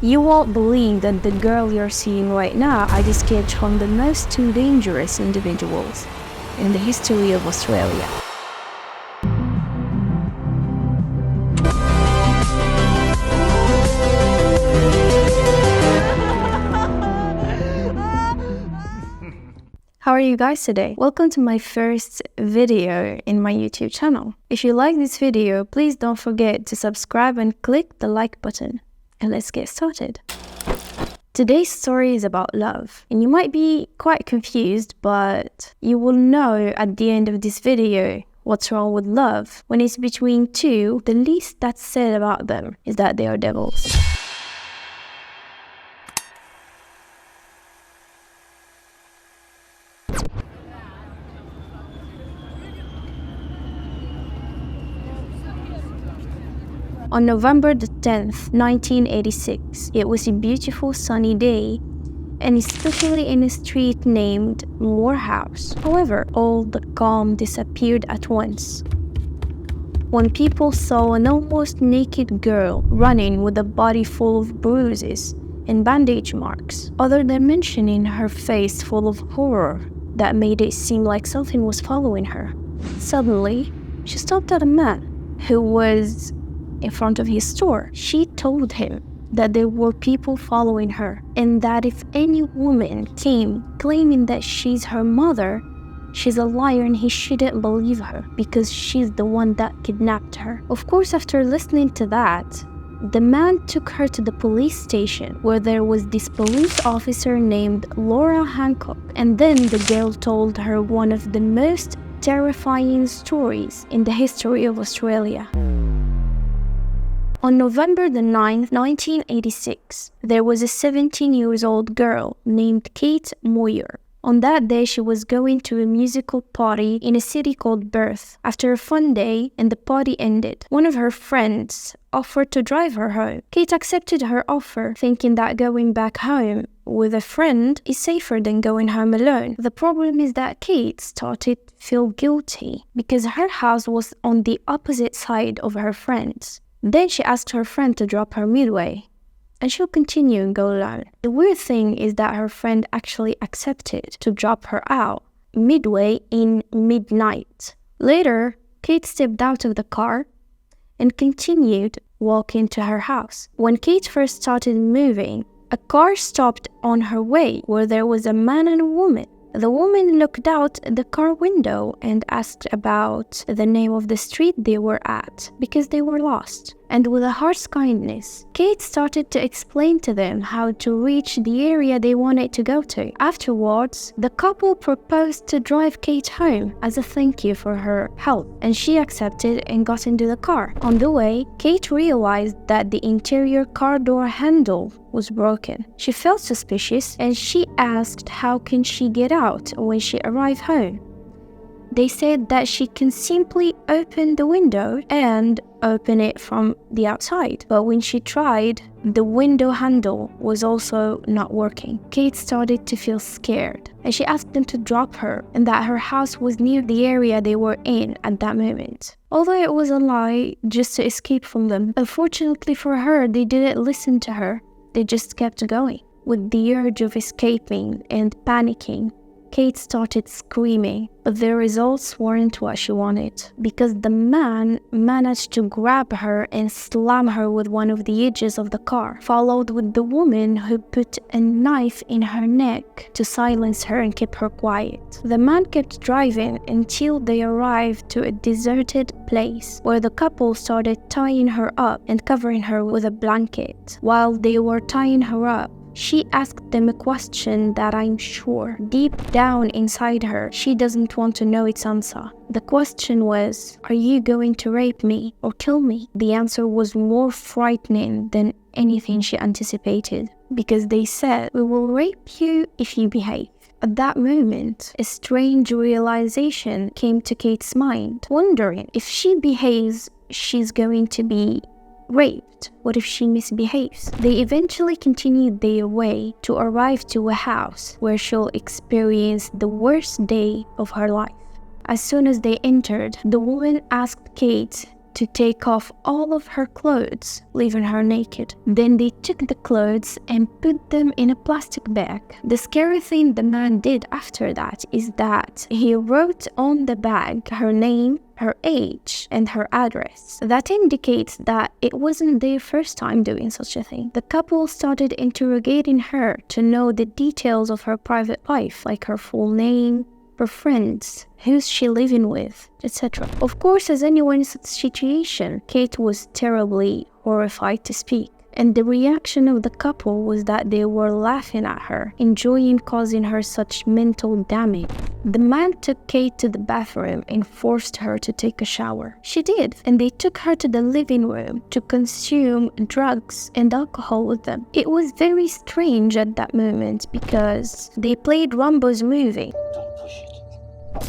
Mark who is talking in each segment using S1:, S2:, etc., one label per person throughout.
S1: You won't believe that the girl you're seeing right now I escaped from the most two dangerous individuals in the history of Australia. How are you guys today? Welcome to my first video in my YouTube channel. If you like this video, please don't forget to subscribe and click the like button. And let's get started. Today's story is about love. And you might be quite confused, but you will know at the end of this video what's wrong with love. When it's between two, the least that's said about them is that they are devils. On November the 10th, 1986, it was a beautiful sunny day, and especially in a street named Moir House. However, all the calm disappeared at once when people saw an almost naked girl running with a body full of bruises and bandage marks, other than mentioning her face full of horror that made it seem like something was following her. Suddenly, she stopped at a man who was in front of his store. She told him that there were people following her and that if any woman came claiming that she's her mother, she's a liar and he shouldn't believe her because she's the one that kidnapped her. Of course, after listening to that, the man took her to the police station where there was this police officer named Laura Hancock, and then the girl told her one of the most terrifying stories in the history of Australia. On November the 9th, 1986, there was a 17-year-old girl named Kate Moir. On that day, she was going to a musical party in a city called Perth. After a fun day and the party ended, one of her friends offered to drive her home. Kate accepted her offer, thinking that going back home with a friend is safer than going home alone. The problem is that Kate started to feel guilty because her house was on the opposite side of her friend's. Then she asked her friend to drop her midway, and she'll continue and go alone. The weird thing is that her friend actually accepted to drop her out midway in midnight. Later, Kate stepped out of the car and continued walking to her house. When Kate first started moving, a car stopped on her way where there was a man and a woman. The woman looked out the car window and asked about the name of the street they were at because they were lost. And with a heart's kindness, Kate started to explain to them how to reach the area they wanted to go to. Afterwards, the couple proposed to drive Kate home as a thank you for her help, and she accepted and got into the car. On the way, Kate realized that the interior car door handle was broken. She felt suspicious and she asked how can she get out when she arrived home. They said that she can simply open the window and open it from the outside. But when she tried, the window handle was also not working. Kate started to feel scared, and she asked them to drop her and that her house was near the area they were in at that moment. Although it was a lie just to escape from them, unfortunately for her, they didn't listen to her. They just kept going. With the urge of escaping and panicking, Kate started screaming, but the results weren't what she wanted because the man managed to grab her and slam her with one of the edges of the car, followed with the woman who put a knife in her neck to silence her and keep her quiet. The man kept driving until they arrived to a deserted place where the couple started tying her up and covering her with a blanket. While they were tying her up, she asked them a question that I'm sure, deep down inside her, she doesn't want to know its answer. The question was, are you going to rape me or kill me? The answer was more frightening than anything she anticipated, because they said, we will rape you if you behave. At that moment, a strange realization came to Kate's mind, wondering if she behaves, she's going to be raped. What if she misbehaves? They eventually continued their way to arrive to a house where she'll experience the worst day of her life. As soon as they entered, the woman asked Kate to take off all of her clothes, leaving her naked. Then they took the clothes and put them in a plastic bag. The scary thing the man did after that is that he wrote on the bag her name, her age, and her address. That indicates that it wasn't their first time doing such a thing. The couple started interrogating her to know the details of her private life, like her full name, her friends, who's she living with, etc. Of course, as anyone in such a situation, Kate was terribly horrified to speak. And the reaction of the couple was that they were laughing at her, enjoying causing her such mental damage. The man took Kate to the bathroom and forced her to take a shower. She did, and they took her to the living room to consume drugs and alcohol with them. It was very strange at that moment because they played Rambo's movie.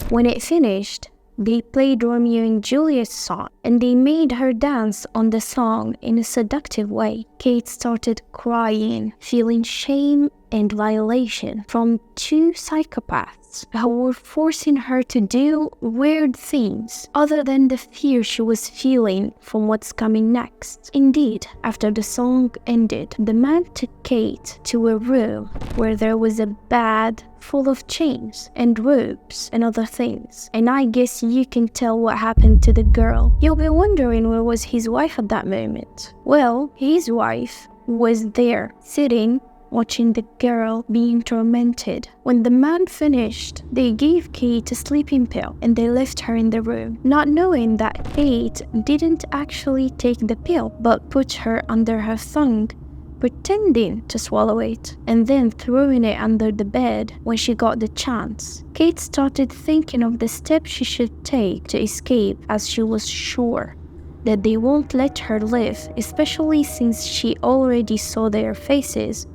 S1: When it finished, they played Romeo and Juliet's song, and they made her dance on the song in a seductive way. Kate started crying, feeling shame and violation from two psychopaths who were forcing her to do weird things other than the fear she was feeling from what's coming next. Indeed, after the song ended, the man took Kate to a room where there was a bed full of chains and ropes and other things. And I guess you can tell what happened to the girl. You'll be wondering where was his wife at that moment. Well, his wife was there, sitting, watching the girl being tormented. When the man finished, they gave Kate a sleeping pill and they left her in the room, not knowing that Kate didn't actually take the pill, but put her under her tongue, pretending to swallow it, and then throwing it under the bed when she got the chance. Kate started thinking of the steps she should take to escape, as she was sure that they won't let her live, especially since she already saw their faces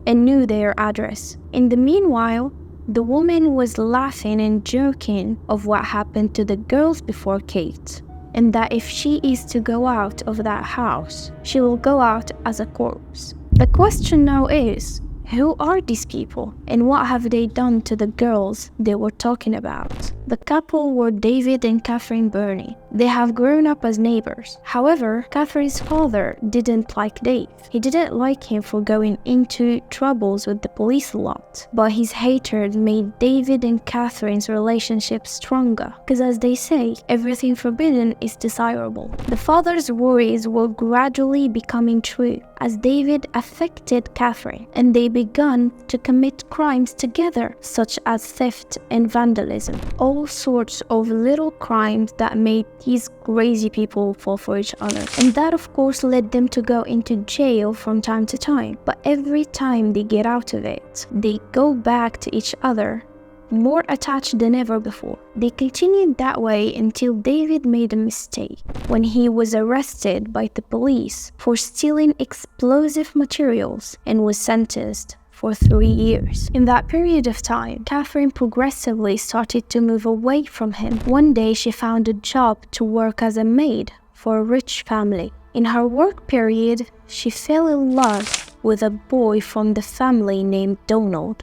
S1: and knew their address. In the meanwhile, the woman was laughing and joking of what happened to the girls before Kate, and that if she is to go out of that house, she will go out as a corpse. The question now is, who are these people and what have they done to the girls they were talking about? The couple were David and Catherine Burney. They have grown up as neighbors. However, Catherine's father didn't like Dave. He didn't like him for going into troubles with the police a lot, but his hatred made David and Catherine's relationship stronger, because as they say, everything forbidden is desirable. The father's worries were gradually becoming true as David affected Catherine, and they began to commit crimes together, such as theft and vandalism. All sorts of little crimes that made these crazy people fall for each other. And that of course led them to go into jail from time to time. But every time they get out of it, they go back to each other, more attached than ever before. They continued that way until David made a mistake when he was arrested by the police for stealing explosive materials and was sentenced for 3 years. In that period of time, Catherine progressively started to move away from him. One day she found a job to work as a maid for a rich family. In her work period, she fell in love with a boy from the family named Donald,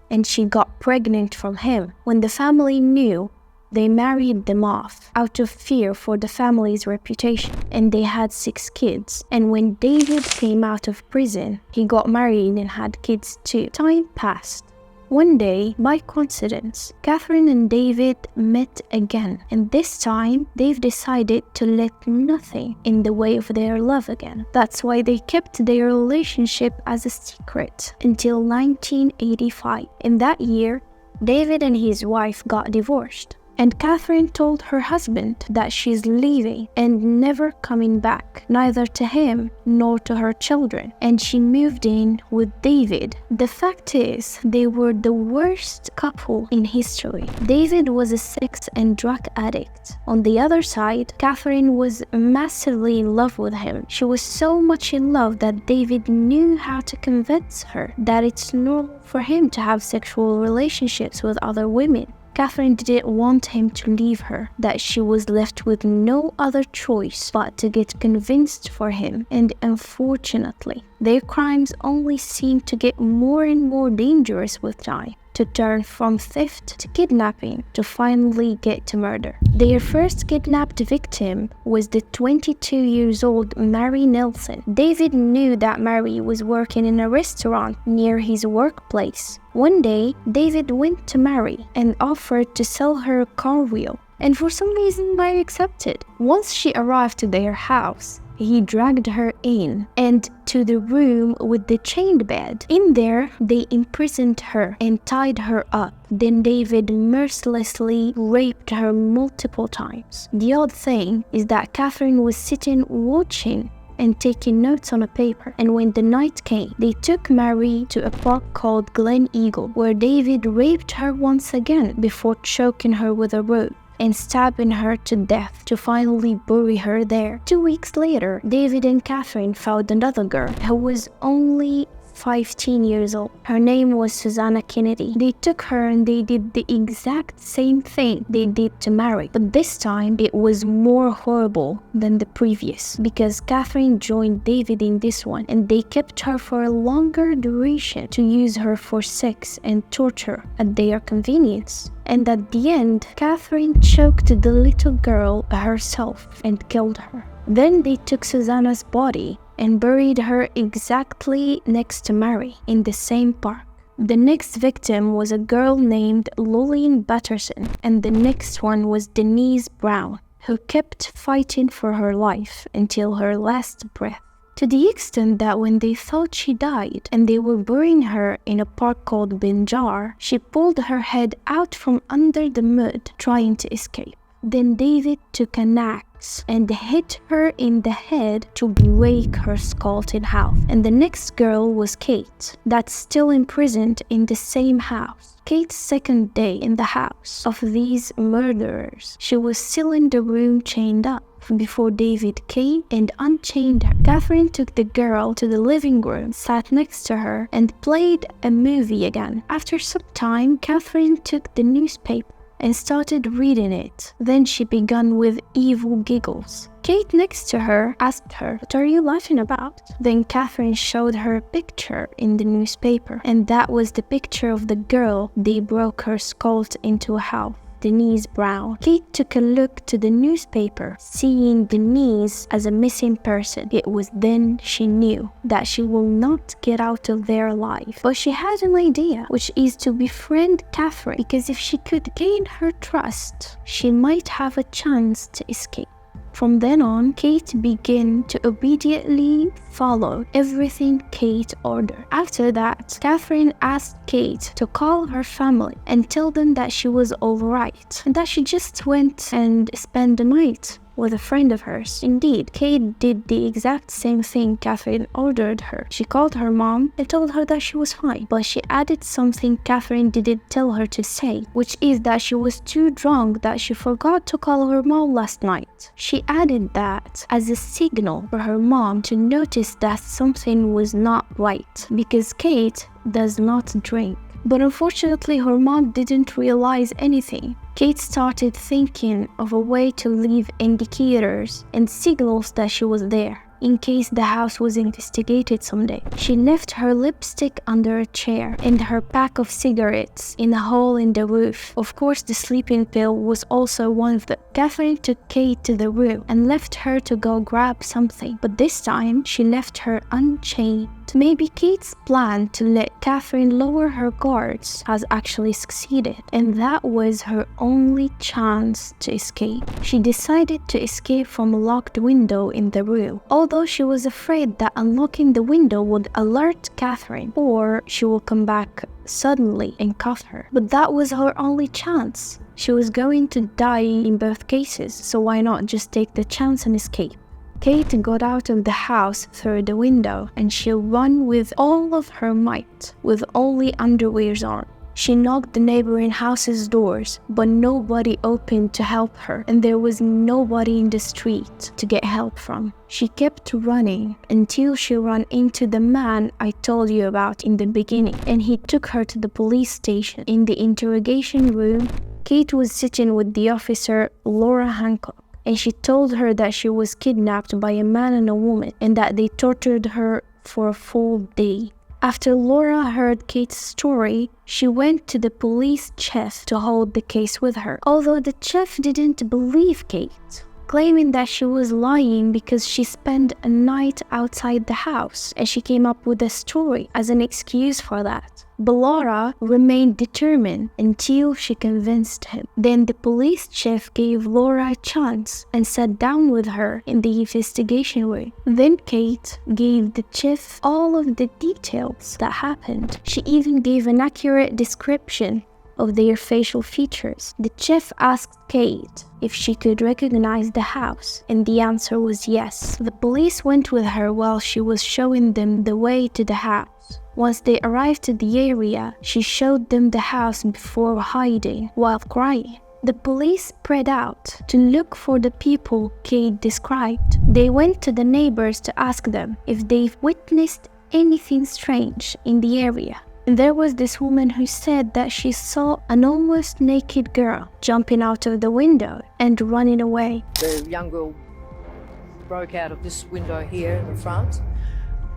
S1: and she got pregnant from him. When the family knew, they married them off out of fear for the family's reputation, and they had 6 kids. And when David came out of prison, he got married and had kids too. Time passed. One day, by coincidence, Catherine and David met again, and this time they've decided to let nothing in the way of their love again. That's why they kept their relationship as a secret until 1985. In that year, David and his wife got divorced. And Catherine told her husband that she's leaving and never coming back, neither to him nor to her children. And she moved in with David. The fact is, they were the worst couple in history. David was a sex and drug addict. On the other side, Catherine was massively in love with him. She was so much in love that David knew how to convince her that it's normal for him to have sexual relationships with other women. Catherine didn't want him to leave her, that she was left with no other choice but to get convinced for him, and unfortunately, their crimes only seemed to get more and more dangerous with time. to turn from theft to kidnapping to finally get to murder. Their first kidnapped victim was the 22 years old Mary Nelson. David knew that Mary was working in a restaurant near his workplace. One day, David went to Mary and offered to sell her a car wheel. And for some reason, Mary accepted. Once she arrived to their house, he dragged her in and to the room with the chained bed. In there, they imprisoned her and tied her up. Then David mercilessly raped her multiple times. The odd thing is that Catherine was sitting watching and taking notes on a paper. And when the night came, they took Mary to a park called Glen Eagle, where David raped her once again before choking her with a rope and stabbing her to death to finally bury her there. 2 weeks later, David and Catherine found another girl who was only 15 years old. Her name was Susanna Kennedy. They took her and they did the exact same thing they did to Mary, but this time it was more horrible than the previous because Catherine joined David in this one and they kept her for a longer duration to use her for sex and torture at their convenience. And at the end, Catherine choked the little girl herself and killed her. Then they took Susanna's body and buried her exactly next to Mary in the same park. The next victim was a girl named Lillian Batterson, and the next one was Denise Brown, who kept fighting for her life until her last breath. To the extent that when they thought she died and they were burying her in a park called Binjar, she pulled her head out from under the mud trying to escape. Then David took an axe and hit her in the head to break her skull in half. And the next girl was Kate, that's still imprisoned in the same house. Kate's second day in the house of these murderers, she was still in the room chained up before David came and unchained her. Catherine took the girl to the living room, sat next to her, and played a movie again. After some time, Catherine took the newspaper and started reading it. Then she began with evil giggles. Kate next to her asked her, "What are you laughing about?" Then Catherine showed her a picture in the newspaper, and that was the picture of the girl they broke her skull into half, Denise Brown. Kate took a look to the newspaper, seeing Denise as a missing person. It was then she knew that she will not get out of there alive. But she had an idea, which is to befriend Catherine, because if she could gain her trust, she might have a chance to escape. From then on, Kate began to obediently follow everything Kate ordered. After that, Catherine asked Kate to call her family and tell them that she was alright and that she just went and spent the night with a friend of hers. Indeed, Kate did the exact same thing Catherine ordered her. She called her mom and told her that she was fine, but she added something Catherine didn't tell her to say, which is that she was too drunk that she forgot to call her mom last night. She added that as a signal for her mom to notice that something was not right, because Kate does not drink. But unfortunately, her mom didn't realize anything. Kate started thinking of a way to leave indicators and signals that she was there, in case the house was investigated someday. She left her lipstick under a chair and her pack of cigarettes in a hole in the roof. Of course, the sleeping pill was also one of them. Catherine took Kate to the room and left her to go grab something, but this time she left her unchained. Maybe Kate's plan to let Catherine lower her guards has actually succeeded, and that was her only chance to escape. She decided to escape from a locked window in the room, although she was afraid that unlocking the window would alert Catherine, or she will come back suddenly and cuff her. But that was her only chance. She was going to die in both cases, so why not just take the chance and escape? Kate got out of the house through the window and she ran with all of her might, with only underwears on. She knocked the neighboring houses' doors, but nobody opened to help her, and there was nobody in the street to get help from. She kept running until she ran into the man I told you about in the beginning, and he took her to the police station. In the interrogation room, Kate was sitting with the officer Laura Hancock, and she told her that she was kidnapped by a man and a woman and that they tortured her for a full day. After Laura heard Kate's story, she went to the police chief to hold the case with her, although the chief didn't believe Kate, claiming that she was lying because she spent a night outside the house and she came up with a story as an excuse for that. But Laura remained determined until she convinced him. Then the police chief gave Laura a chance and sat down with her in the investigation room. Then Kate gave the chief all of the details that happened. She even gave an accurate description of their facial features. The chief asked Kate if she could recognize the house, and the answer was yes. The police went with her while she was showing them the way to the house. Once they arrived to the area, she showed them the house before hiding while crying. The police spread out to look for the people Kate described. They went to the neighbors to ask them if they've witnessed anything strange in the area. And there was this woman who said that she saw an almost naked girl jumping out of the window and running away.
S2: The young girl broke out of this window here in the front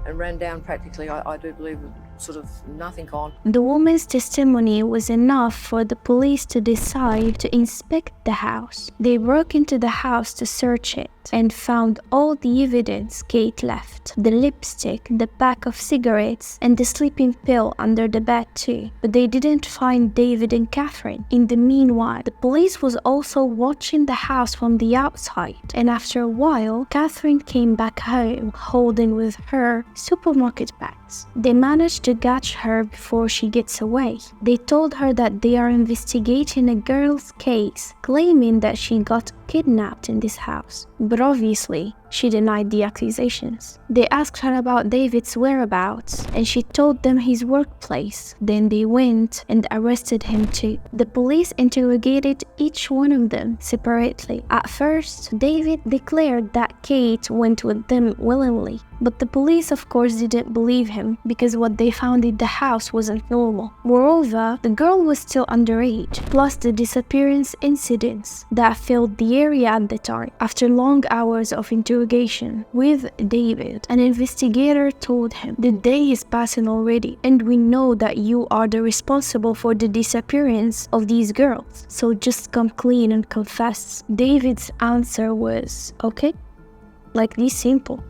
S2: and ran down practically, I do believe, with sort of nothing on.
S1: The woman's testimony was enough for the police to decide to inspect the house. They broke into the house to search it and found all the evidence Kate left: the lipstick, the pack of cigarettes, and the sleeping pill under the bed too. But they didn't find David and Catherine. In the meanwhile, the police was also watching the house from the outside, and after a while, Catherine came back home holding with her supermarket bags. They managed to catch her before she gets away. They told her that they are investigating a girl's case, claiming that she got kidnapped in this house. But obviously, she denied the accusations. They asked her about David's whereabouts, and she told them his workplace. Then they went and arrested him too. The police interrogated each one of them separately. At first, David declared that Kate went with them willingly. But the police, of course, didn't believe him because what they found in the house wasn't normal. Moreover, the girl was still underage, plus the disappearance incidents that filled the area at the time. After long hours of interrogation with David, an investigator told him, "The day is passing already, and we know that you are the responsible for the disappearance of these girls, so just come clean and confess." David's answer was, "Okay." Like this simple.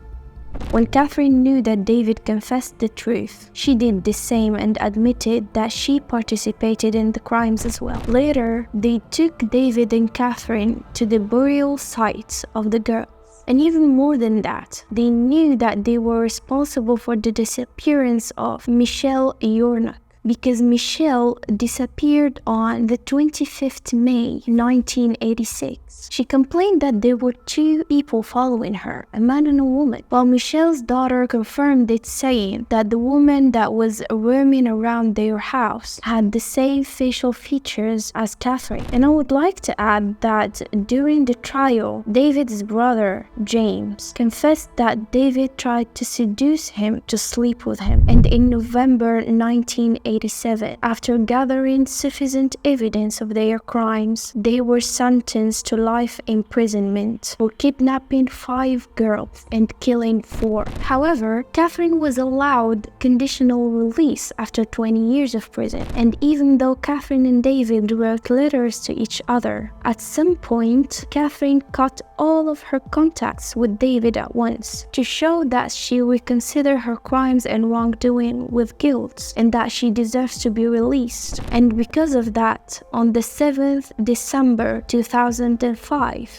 S1: When Catherine knew that David confessed the truth, she did the same and admitted that she participated in the crimes as well. Later, they took David and Catherine to the burial sites of the girls. And even more than that, they knew that they were responsible for the disappearance of Michelle Yornock, because Michelle disappeared on the 25th May 1986. She complained that there were two people following her, a man and a woman, while Michelle's daughter confirmed it, saying that the woman that was roaming around their house had the same facial features as Catherine. And I would like to add that during the trial, David's brother, James, confessed that David tried to seduce him to sleep with him. And in November 1987, after gathering sufficient evidence of their crimes, they were sentenced to life imprisonment for kidnapping 5 girls and killing 4. However, Catherine was allowed conditional release after 20 years of prison, and even though Catherine and David wrote letters to each other, at some point, Catherine cut all of her contacts with David at once to show that she would consider her crimes and wrongdoing with guilt and that she deserves to be released. And because of that, on the 7th December 2005,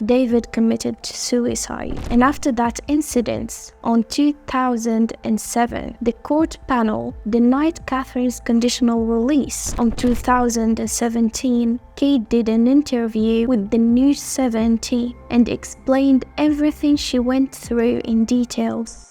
S1: David committed suicide. And after that incident, on 2007, the court panel denied Catherine's conditional release. On 2017, Kate did an interview with the News 17 and explained everything she went through in details.